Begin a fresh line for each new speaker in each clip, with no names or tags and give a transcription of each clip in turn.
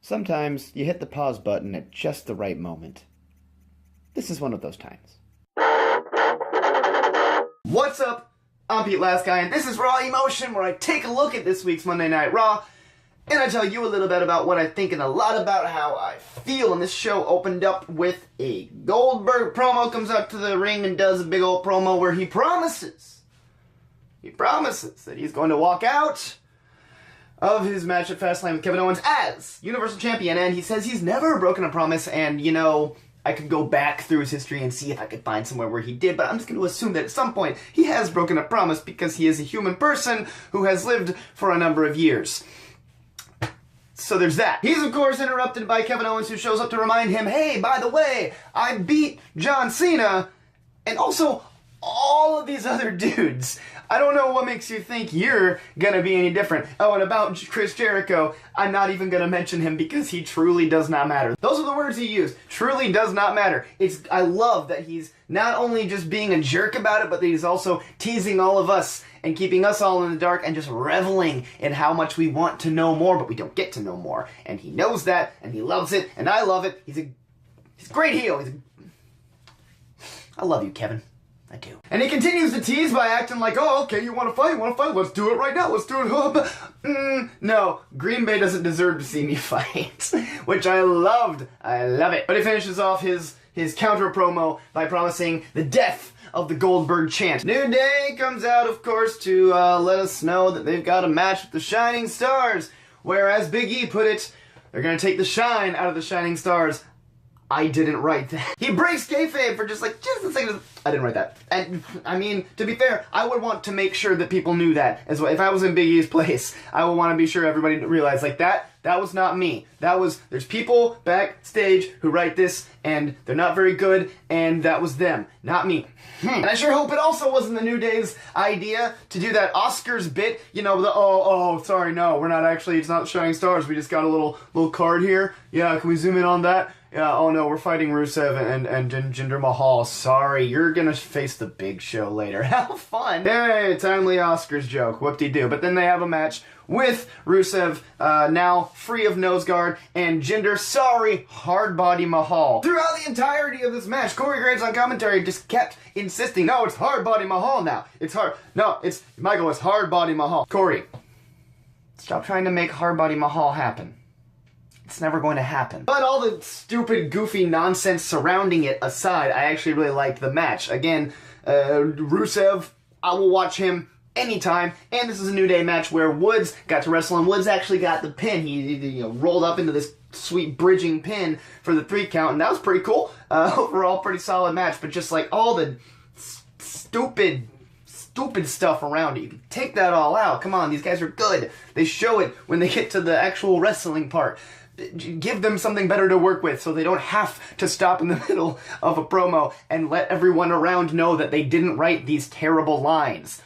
Sometimes you hit the pause button at just the right moment. This is one of those times. What's up? I'm Pete Last Guy, and this is Raw Emotion, where I take a look at this week's Monday Night Raw, and I tell you a little bit about what I think and a lot about how I feel. And this show opened up with a Goldberg promo, comes out to the ring and does a big old promo where he promises that he's going to walk out of his match at Fastlane with Kevin Owens as Universal Champion, and he says he's never broken a promise, and you know, I could go back through his history and see if I could find somewhere where he did, but I'm just going to assume that at some point he has broken a promise because he is a human person who has lived for a number of years. So there's that. He's, of course, interrupted by Kevin Owens, who shows up to remind him, hey, by the way, I beat John Cena, and also all of these other dudes. I don't know what makes you think you're gonna be any different. Oh, and about Chris Jericho, I'm not even gonna mention him because he truly does not matter. Those are the words he used. Truly does not matter. I love that he's not only just being a jerk about it, but that he's also teasing all of us and keeping us all in the dark and just reveling in how much we want to know more, but we don't get to know more. And he knows that, and he loves it, and I love it. He's a great heel. I love you, Kevin. I do. And he continues to tease by acting like, oh, okay, you want to fight? Let's do it right now. Let's do it. No, Green Bay doesn't deserve to see me fight. Which I loved. I love it. But he finishes off his counter promo by promising the death of the Goldberg chant. New Day comes out, of course, to let us know that they've got a match with the Shining Stars. Where, as Big E put it, they're going to take the shine out of the Shining Stars. I didn't write that. He breaks kayfabe for just a second. I didn't write that. And, I mean, to be fair, I would want to make sure that people knew that as well. If I was in Big E's place, I would want to be sure everybody realized, that was not me. There's people backstage who write this, and they're not very good, and that was them, not me. And I sure hope it also wasn't the New Day's idea to do that Oscars bit, you know, sorry, no, we're not actually, it's not Shining Stars, we just got a little card here. Yeah, can we zoom in on that? Yeah, oh no, we're fighting Rusev and Jinder Mahal. Sorry, you're gonna face the Big Show later. How fun! Hey, timely Oscars joke. Whoop-de-doo. But then they have a match with Rusev, now free of nose guard, and Jinder, hard body Mahal. Throughout the entirety of this match, Corey Graves on commentary just kept insisting, no, it's hard body Mahal now. It's Michael, it's hard body Mahal. Corey, stop trying to make hard body Mahal happen. It's never going to happen. But all the stupid, goofy nonsense surrounding it aside, I actually really liked the match. Again, Rusev, I will watch him anytime, and this is a New Day match where Woods got to wrestle, and Woods actually got the pin. He rolled up into this sweet bridging pin for the 3 count, and that was pretty cool. Overall, pretty solid match, but just like all the stupid stuff around it. You can take that all out. Come on, these guys are good. They show it when they get to the actual wrestling part. Give them something better to work with so they don't have to stop in the middle of a promo and let everyone around know that they didn't write these terrible lines.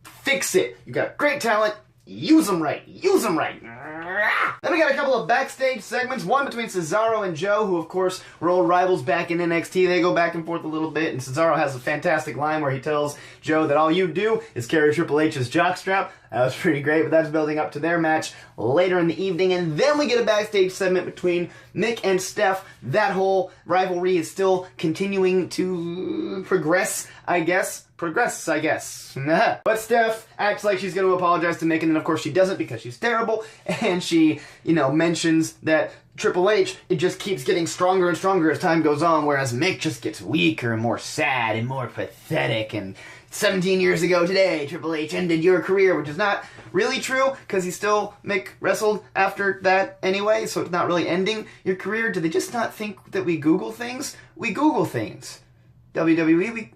Fix it. You got great talent. Use them right. Use them right. Then we got a couple of backstage segments, one between Cesaro and Joe, who of course were old rivals back in NXT. They go back and forth a little bit, and Cesaro has a fantastic line where he tells Joe that all you do is carry Triple H's jockstrap. That was pretty great, but that's building up to their match later in the evening, and then we get a backstage segment between Mick and Steph. That whole rivalry is still continuing to progress, I guess. But Steph acts like she's going to apologize to Mick, and then of course she doesn't because she's terrible, and she, mentions that Triple H, it just keeps getting stronger and stronger as time goes on, whereas Mick just gets weaker and more sad and more pathetic, and 17 years ago today, Triple H ended your career, which is not really true, because Mick wrestled after that anyway, so it's not really ending your career. Do they just not think that we Google things? We Google things. WWE,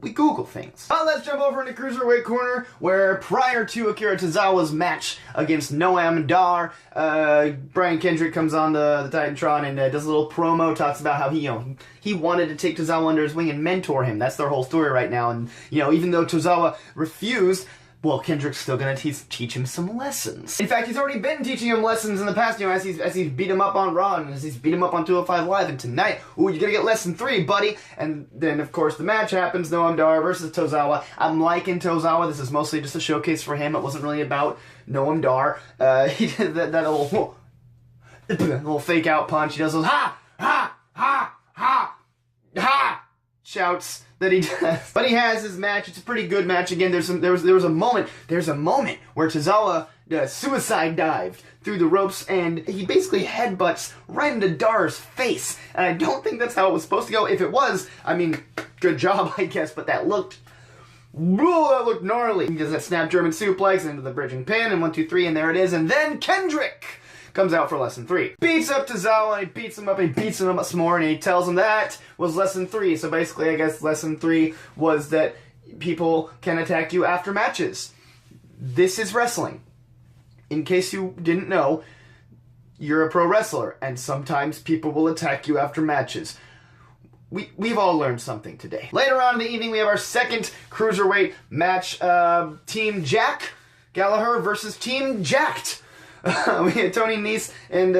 we Google things. Well, let's jump over into Cruiserweight Corner, where prior to Akira Tozawa's match against Noam Dar, Brian Kendrick comes on the Titantron and does a little promo, talks about how he wanted to take Tozawa under his wing and mentor him. That's their whole story right now, and, even though Tozawa refused, well, Kendrick's still gonna teach him some lessons. In fact, he's already been teaching him lessons in the past, as he's beat him up on Raw, and as he's beat him up on 205 Live, and tonight, ooh, you're gonna get lesson 3, buddy! And then, of course, the match happens, Noam Dar versus Tozawa. I'm liking Tozawa, this is mostly just a showcase for him, it wasn't really about Noam Dar. He did that little, little fake out punch. He does those ha, ha, ha, ha, ha shouts that he does. But he has his match. It's a pretty good match. Again, there was a moment where Tozawa suicide dived through the ropes, and he basically headbutts right into Dar's face. And I don't think that's how it was supposed to go. If it was, I mean, good job, I guess, but that looked gnarly. He does that snap German suplex into the bridging pin, and 1, 2, 3, and there it is. And then Kendrick comes out for lesson 3. Beats up Tozawa, and he beats him up, and he beats him up some more, and he tells him that was lesson 3. So basically, I guess lesson 3 was that people can attack you after matches. This is wrestling. In case you didn't know, you're a pro wrestler, and sometimes people will attack you after matches. We've all learned something today. Later on in the evening, we have our second cruiserweight match. Team Jack Gallagher versus Team Jacked. We had Tony Nese and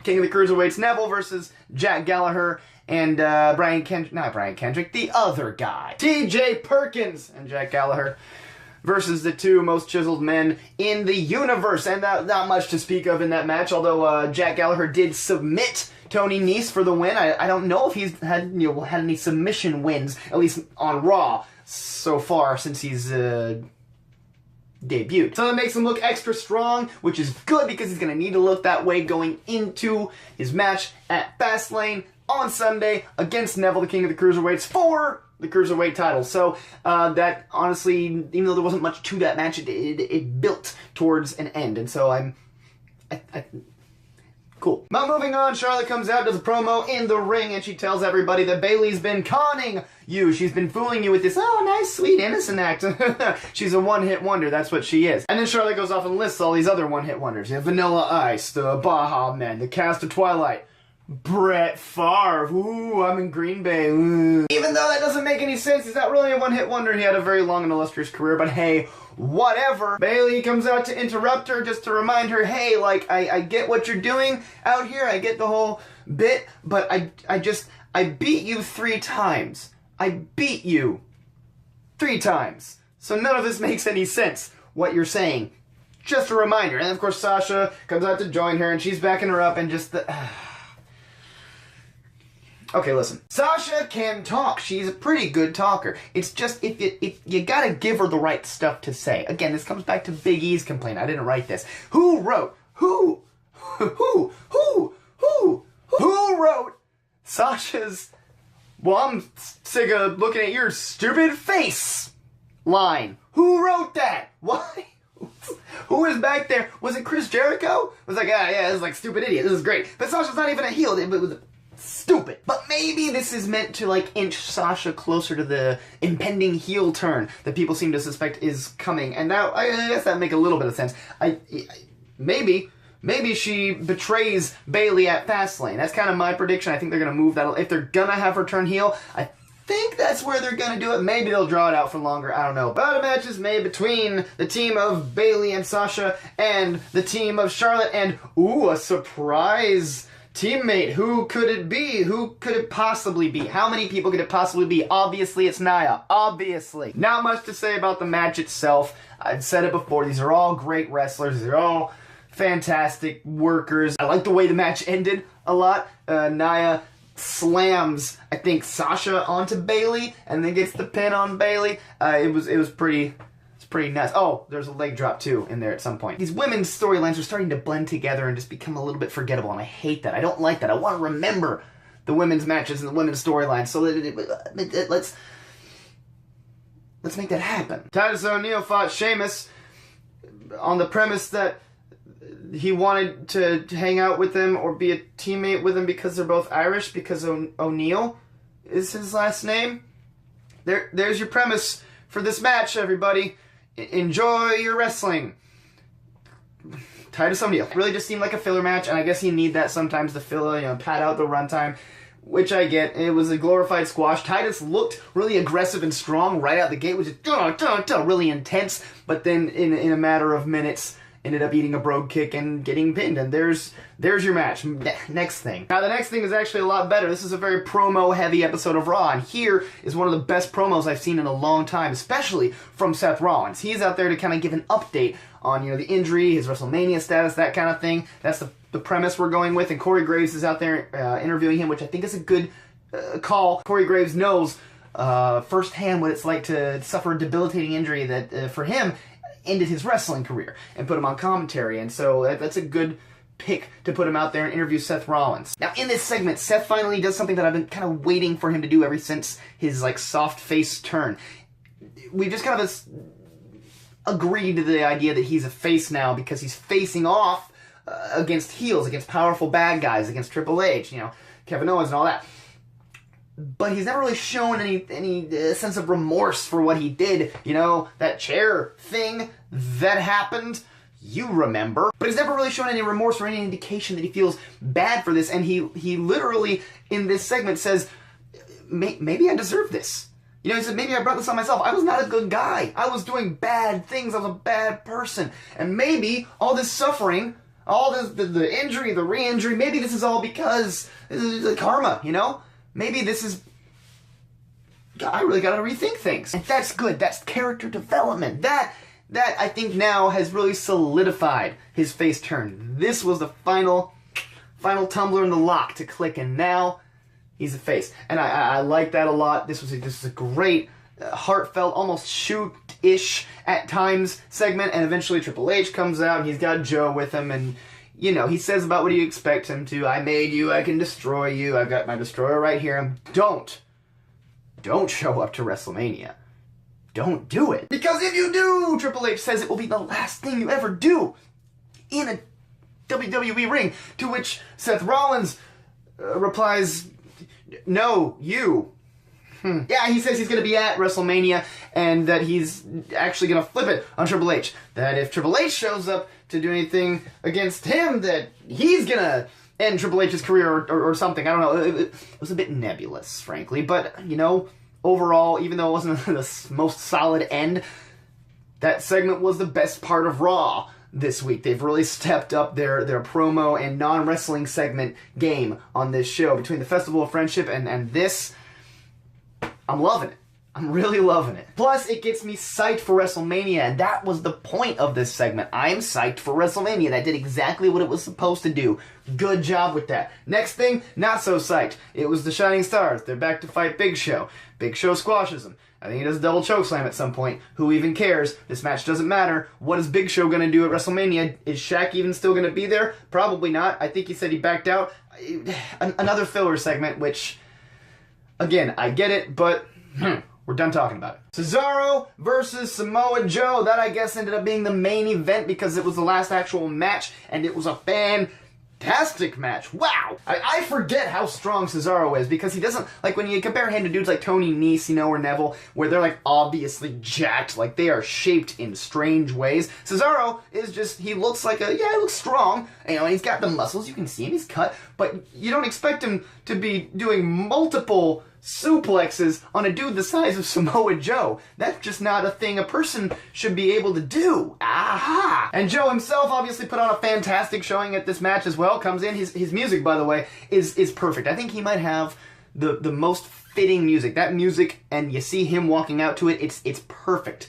King of the Cruiserweights Neville versus Jack Gallagher and not Brian Kendrick, the other guy, TJ Perkins and Jack Gallagher versus the two most chiseled men in the universe. And not much to speak of in that match, although Jack Gallagher did submit Tony Nese for the win. I don't know if he's had any submission wins, at least on Raw, so far since he's debuted. So that makes him look extra strong, which is good because he's going to need to look that way going into his match at Fastlane on Sunday against Neville, the King of the Cruiserweights, for the Cruiserweight title. So that, honestly, even though there wasn't much to that match, it built towards an end. And so cool. But moving on, Charlotte comes out, does a promo in the ring, and she tells everybody that Bayley's been conning you. She's been fooling you with this, nice, sweet, innocent act. She's a one-hit wonder. That's what she is. And then Charlotte goes off and lists all these other one-hit wonders. You have Vanilla Ice, the Baja Men, the Cast of Twilight, Brett Favre. Ooh, I'm in Green Bay. Ooh. Even though that doesn't make any sense, he's not really a one-hit wonder. He had a very long and illustrious career, but hey, whatever. Bayley comes out to interrupt her just to remind her, hey, like, I get what you're doing out here. I get the whole bit, but I beat you 3 times. I beat you 3 times. So none of this makes any sense, what you're saying. Just a reminder. And of course, Sasha comes out to join her, and she's backing her up, and just the... Okay, listen. Sasha can talk. She's a pretty good talker. It's just, if you gotta give her the right stuff to say. Again, this comes back to Big E's complaint. I didn't write this. Who wrote Sasha's, well, I'm sick of looking at your stupid face line? Who wrote that? Why? Who was back there? Was it Chris Jericho? Was like, yeah, this is like stupid idiot. This is great. But Sasha's not even a heel. It was stupid. But maybe this is meant to, like, inch Sasha closer to the impending heel turn that people seem to suspect is coming. And now, I guess that make a little bit of sense. Maybe she betrays Bayley at Fastlane. That's kind of my prediction. I think they're going to move that. If they're going to have her turn heel, I think that's where they're going to do it. Maybe they'll draw it out for longer. I don't know. But a match is made between the team of Bayley and Sasha and the team of Charlotte. And, ooh, a surprise teammate. Who could it be? Who could it possibly be? How many people could it possibly be? Obviously, it's Nia. Obviously. Not much to say about the match itself. I've said it before. These are all great wrestlers. They're all fantastic workers. I like the way the match ended a lot. Nia slams, I think, Sasha onto Bayley and then gets the pin on Bayley. It was pretty nuts. Oh, there's a leg drop too in there at some point. These women's storylines are starting to blend together and just become a little bit forgettable, and I hate that. I don't like that. I want to remember the women's matches and the women's storylines, so let's make that happen. Titus O'Neil fought Sheamus on the premise that he wanted to hang out with him or be a teammate with him because they're both Irish, because O'Neil is his last name. There's your premise for this match, everybody. Enjoy your wrestling. Titus O'Neil. Really just seemed like a filler match, and I guess you need that sometimes to fill, pad out the runtime, which I get. It was a glorified squash. Titus looked really aggressive and strong right out the gate, which is really intense, but then in a matter of minutes, ended up eating a brogue kick and getting pinned, and there's your match. Next thing. Now, the next thing is actually a lot better. This is a very promo-heavy episode of Raw, and here is one of the best promos I've seen in a long time, especially from Seth Rollins. He's out there to kind of give an update on, the injury, his WrestleMania status, that kind of thing. That's the the premise we're going with, and Corey Graves is out there interviewing him, which I think is a good call. Corey Graves knows firsthand what it's like to suffer a debilitating injury that, for him, ended his wrestling career and put him on commentary, and so that's a good pick to put him out there and interview Seth Rollins. Now, in this segment, Seth finally does something that I've been kind of waiting for him to do ever since his, like, soft face turn. We just kind of agreed to the idea that he's a face now because he's facing off against heels, against powerful bad guys, against Triple H, you know, Kevin Owens and all that. But he's never really shown any sense of remorse for what he did. You know, that chair thing that happened, you remember. But he's never really shown any remorse or any indication that he feels bad for this. And he literally, in this segment, says, maybe I deserve this. You know, he said, maybe I brought this on myself. I was not a good guy. I was doing bad things. I was a bad person. And maybe all this suffering, all this, the injury, the re-injury, maybe this is all because this is the karma, you know? Maybe this is... I really gotta rethink things. And that's good. That's character development. That I think now has really solidified his face turn. This was the final tumbler in the lock to click, and now he's a face. And I like that a lot. This is a great, heartfelt, almost shoot-ish at times segment, and eventually Triple H comes out, and he's got Joe with him, and you know, he says about what you expect him to. I made you, I can destroy you, I've got my destroyer right here. And don't show up to WrestleMania. Don't do it. Because if you do, Triple H says it will be the last thing you ever do in a WWE ring. To which Seth Rollins replies, no, you. Yeah, he says he's going to be at WrestleMania and that he's actually going to flip it on Triple H. That if Triple H shows up to do anything against him, that he's going to end Triple H's career or something. I don't know. It was a bit nebulous, frankly. But, you know, overall, even though it wasn't the most solid end, that segment was the best part of Raw this week. They've really stepped up their promo and non-wrestling segment game on this show. Between the Festival of Friendship and this, I'm loving it. I'm really loving it. Plus, it gets me psyched for WrestleMania, and that was the point of this segment. I'm psyched for WrestleMania. That did exactly what it was supposed to do. Good job with that. Next thing, not so psyched. It was the Shining Stars. They're back to fight Big Show. Big Show squashes them. I think he does a double chokeslam at some point. Who even cares? This match doesn't matter. What is Big Show going to do at WrestleMania? Is Shaq even still going to be there? Probably not. I think he said he backed out. Another filler segment, which, again, I get it, but we're done talking about it. Cesaro versus Samoa Joe. That, I guess, ended up being the main event because it was the last actual match, and it was a fantastic match. Wow! I forget how strong Cesaro is because he doesn't, like, when you compare him to dudes like Tony Nese, you know, or Neville, where they're, like, obviously jacked, like, they are shaped in strange ways. Cesaro is just, he looks like he looks strong, you know, and he's got the muscles, you can see him, he's cut, but you don't expect him to be doing multiple suplexes on a dude the size of Samoa Joe. That's just not a thing a person should be able to do. Aha! And Joe himself obviously put on a fantastic showing at this match as well. Comes in, his music, by the way, is perfect. I think he might have the most fitting music. That music, and you see him walking out to it, it's perfect.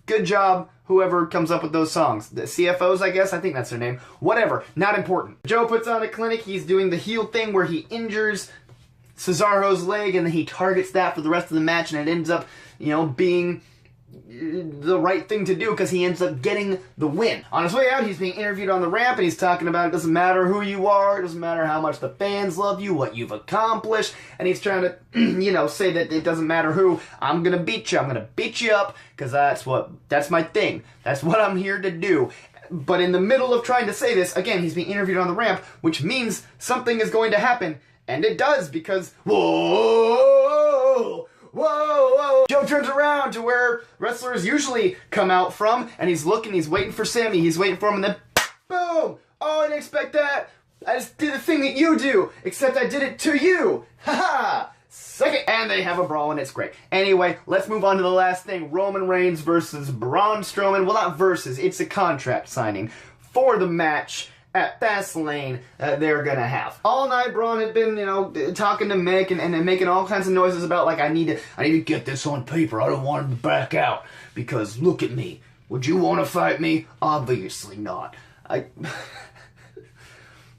Good job, whoever comes up with those songs. The CFOs, I guess? I think that's their name. Whatever. Not important. Joe puts on a clinic. He's doing the heel thing where he injures Cesaro's leg, and then he targets that for the rest of the match, and it ends up, you know, being the right thing to do because he ends up getting the win. On his way out, he's being interviewed on the ramp, and he's talking about it doesn't matter who you are, it doesn't matter how much the fans love you, what you've accomplished, and he's trying to, you know, say that it doesn't matter who, I'm gonna beat you, I'm gonna beat you up, because that's my thing, that's what I'm here to do. But in the middle of trying to say this, again, he's being interviewed on the ramp, which means something is going to happen. And it does, because, whoa, whoa, whoa. Joe turns around to where wrestlers usually come out from, and he's looking, he's waiting for Sammy, he's waiting for him, and then, boom! Oh, I didn't expect that! I just did the thing that you do, except I did it to you! Ha-ha! Second, and they have a brawl, and it's great. Anyway, let's move on to the last thing. Roman Reigns versus Braun Strowman. Well, not versus, it's a contract signing for the match at Fastlane they're gonna have. All night Braun had been, you know, talking to Mick and making all kinds of noises about, like, I need to get this on paper. I don't want him to back out because look at me. Would you want to fight me? Obviously not.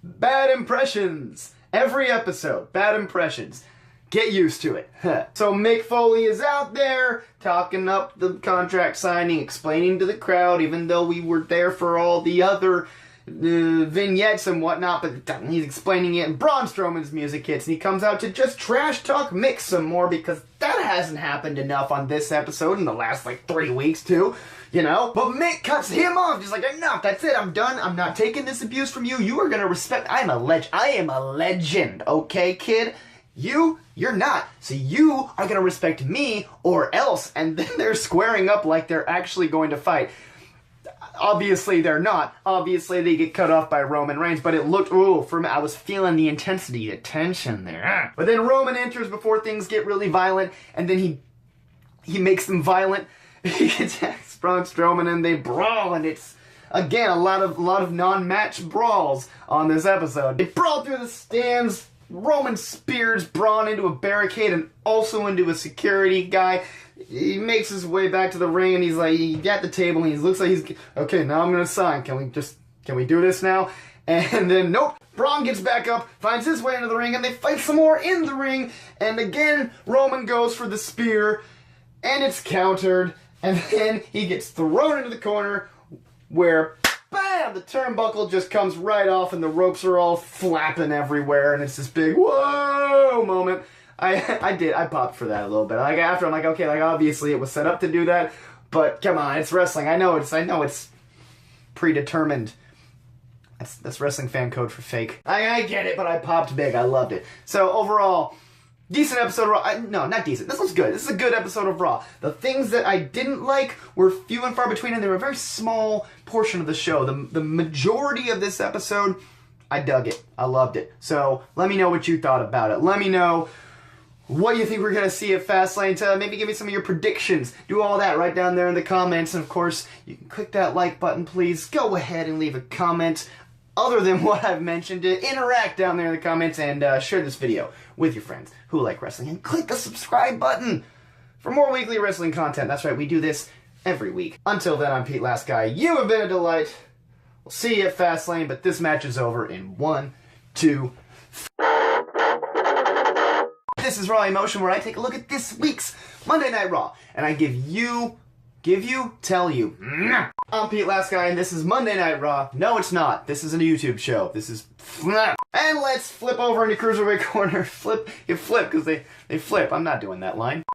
bad impressions. Every episode, bad impressions. Get used to it. So Mick Foley is out there talking up the contract signing, explaining to the crowd, even though we were there for all the other vignettes and whatnot, but he's explaining it, and Braun Strowman's music hits, and he comes out to just trash talk Mick some more, because that hasn't happened enough on this episode in the last, 3 weeks, too, you know? But Mick cuts him off, just like, enough, that's it, I'm done, I'm not taking this abuse from you, you are gonna respect, I am a legend, okay, kid? You're not. So you are gonna respect me or else. And then they're squaring up like they're actually going to fight. Obviously they're not. Obviously they get cut off by Roman Reigns, but it looked, I was feeling the intensity, the tension there. But then Roman enters before things get really violent, and then he makes them violent. He attacks Braun Strowman and they brawl, and it's, again, a lot of non-match brawls on this episode. They brawl through the stands. Roman spears Braun into a barricade and also into a security guy. He makes his way back to the ring, and he's at the table, and he looks like he's, okay, now I'm gonna sign. Can we do this now? And then, nope, Braun gets back up, finds his way into the ring, and they fight some more in the ring, and again, Roman goes for the spear, and it's countered, and then he gets thrown into the corner, where bam! The turnbuckle just comes right off, and the ropes are all flapping everywhere, and it's this big whoa moment. I popped for that a little bit. After I'm like, okay, obviously it was set up to do that, but come on, it's wrestling. I know it's predetermined. That's wrestling fan code for fake. I get it, but I popped big. I loved it. So overall, decent episode of Raw. No, not decent. This was good. This is a good episode of Raw. The things that I didn't like were few and far between, and they were a very small portion of the show. The majority of this episode, I dug it. I loved it. So let me know what you thought about it. Let me know what you think we're going to see at Fastlane. Maybe give me some of your predictions. Do all that right down there in the comments. And of course, you can click that like button, please. Go ahead and leave a comment other than what I've mentioned. Interact down there in the comments, and share this video with your friends who like wrestling. And click the subscribe button for more weekly wrestling content. That's right, we do this every week. Until then, I'm Pete Last Guy. You have been a delight. We'll see you at Fastlane, but this match is over in 1, 2, 3. This is Raw Emotion, where I take a look at this week's Monday Night Raw, and I tell you. I'm Pete Last Guy, and this is Monday Night Raw. No, it's not. This isn't a YouTube show. This is... And let's flip over into Cruiserweight Corner. You flip, because they flip. I'm not doing that line.